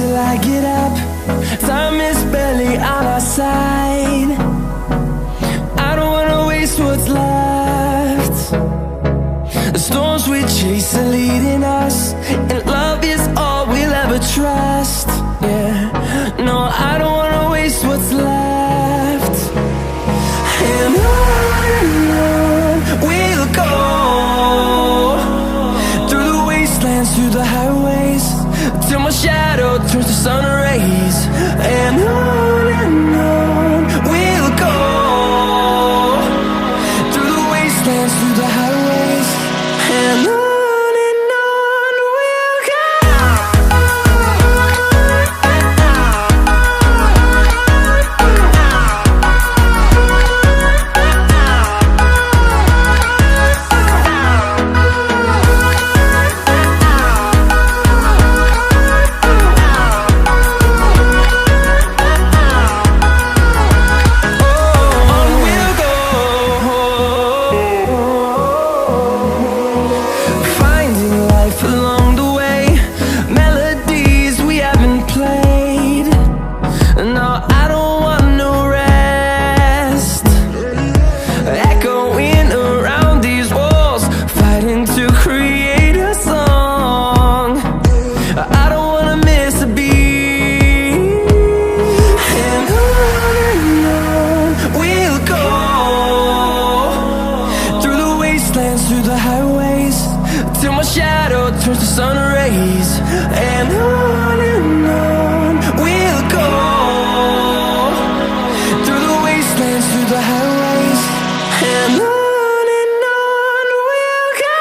till I get up. Time is barely on our side. I don't wanna waste what's left. The storms we chase are leading us, and love is all we'll ever trust. Yeah, no, I don't wanna waste what's left. And on we'll go, through the wastelands, through the highways, till my shadow turns to sun rays. And on we'll go, through the wastelands, through the highways, and on we'll go. Through the highways, till my shadow turns to sun rays. And on we'll go, through the wastelands, through the highways, and on we'll go.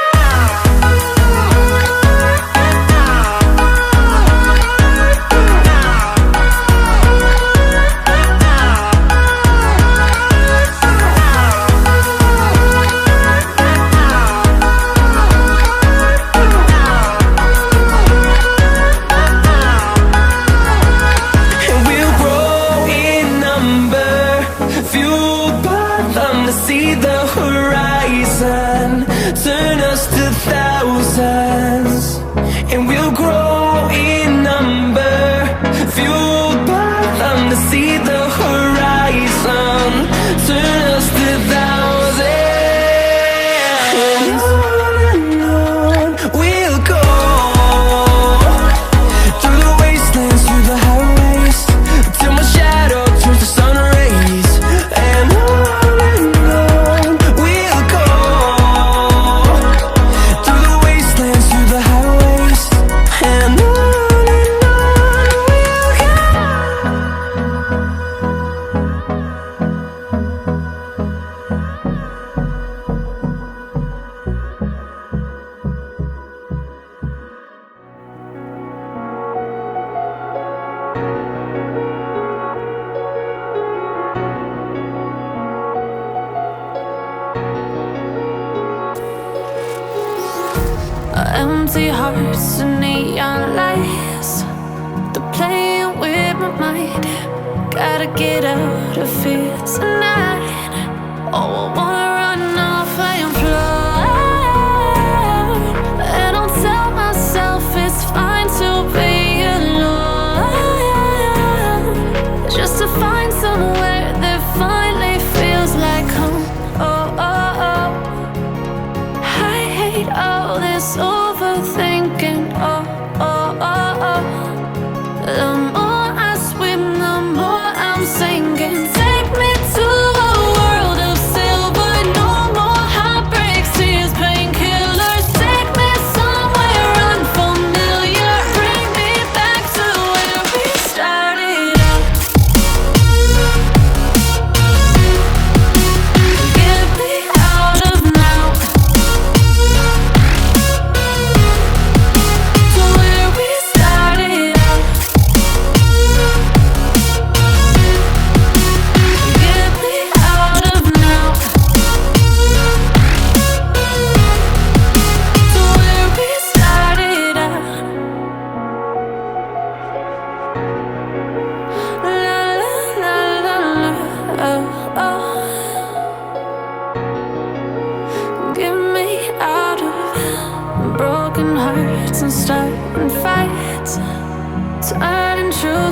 See the horizon, turn us to thousands, and we'll grow in number, fueled by them. To see the horizon, turn us to thousands, and on we'll go, through the wastelands, through the highways, till my shadow turns to sun rays. And empty hearts and neon lights, they're playing with my mind. Gotta get out of here tonight. Oh, I wanna run off and fly, and I'll tell myself it's fine to be alone, just to find somewhere that finally feels like home. Oh, oh, oh. I hate all this overthinking. Oh, oh, oh, oh. The more I swim, the more I'm sinking. Take me to a world of silver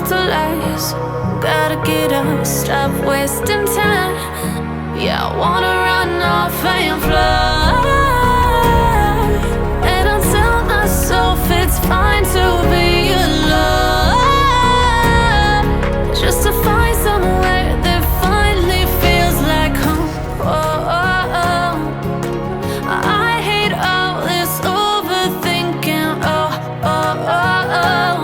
to last. Gotta get up, stop wasting time. Yeah, I wanna run off and fly. And I tell myself it's fine to be alone, just to find somewhere that finally feels like home. Oh, oh, oh. I hate all this overthinking. Oh, oh, oh, oh.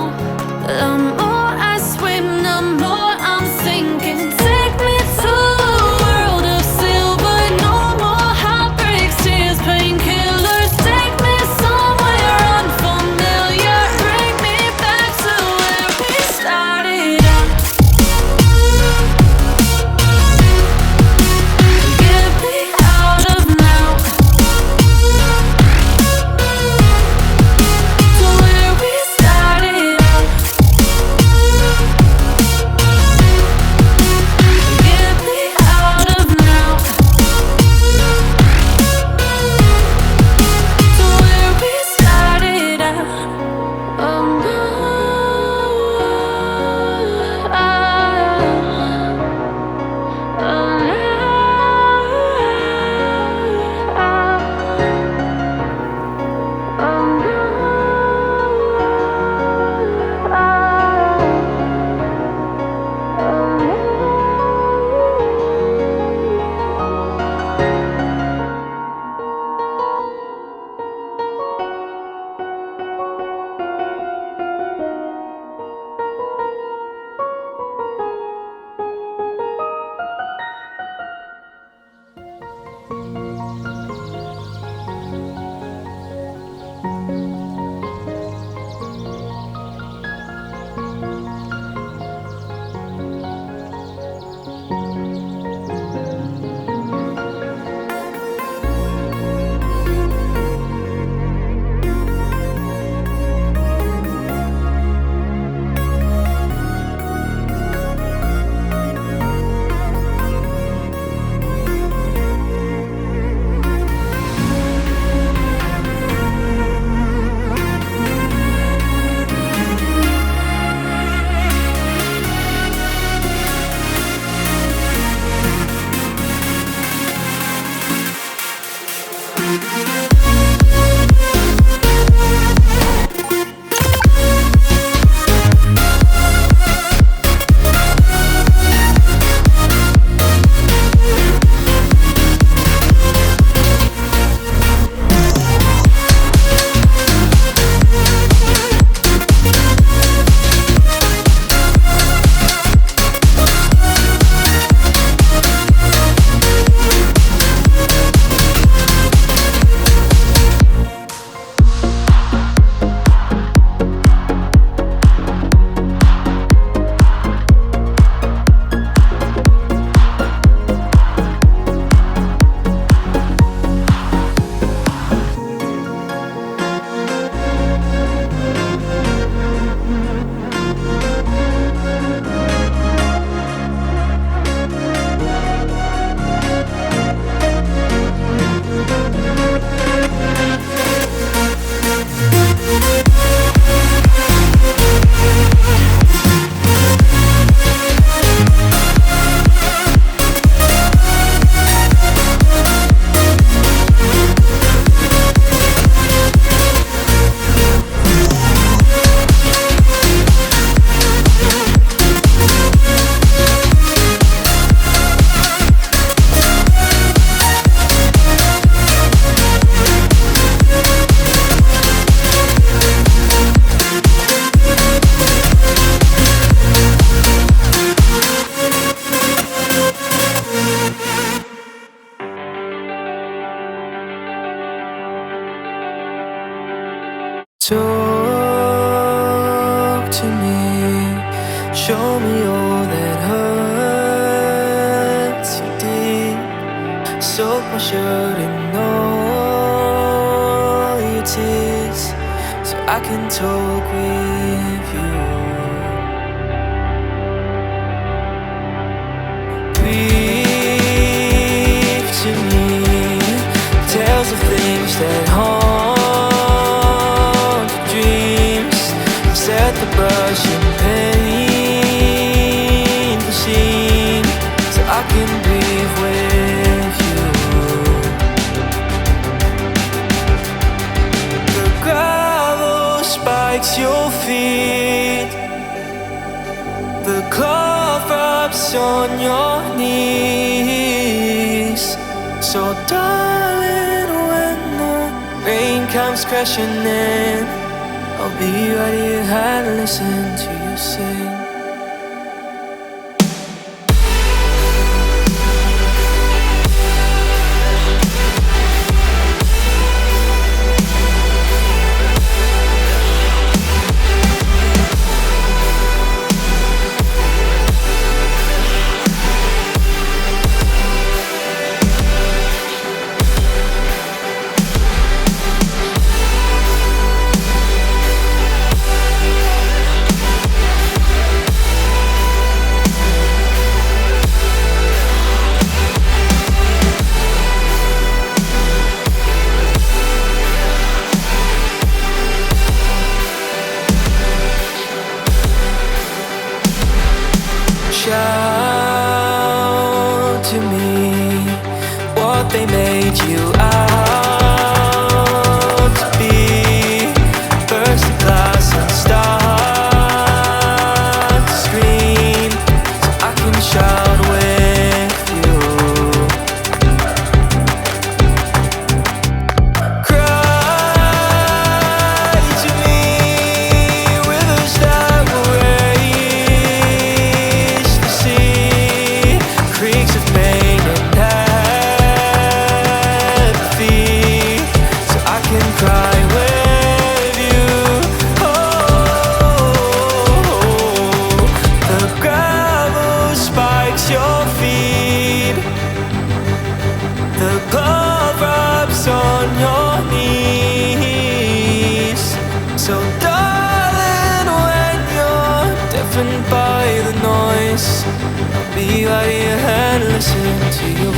The more I swim, the more I'm sinking. Take me to a world of silver. No more heartbreaks, tears, painkillers. Take me somewhere unfamiliar. Bring me back to where we started out. Get me out of now, to where we started out. Get me out of now, to where we started out. Oh no, talk to me, show me all that hurts you deep. Soak my shirt in all your tears, so I can talk with you. Breathe to me, tales of things that haunt your dreams. Set the brush and paint rubs on your knees. So darling, when the rain comes crashing in, I'll be right here and listen to you sing. Shout to me what they made you out to be. Burst the glass and start to scream, so I can shout with you. Cry to me rivers that will raise the sea, creeks of pain and apathy, so I can cry with you. Oh, the gravel spikes your feet, the blood rubs on your knees. So darling, when you're deafened by the noise, I'll be right here and listen to you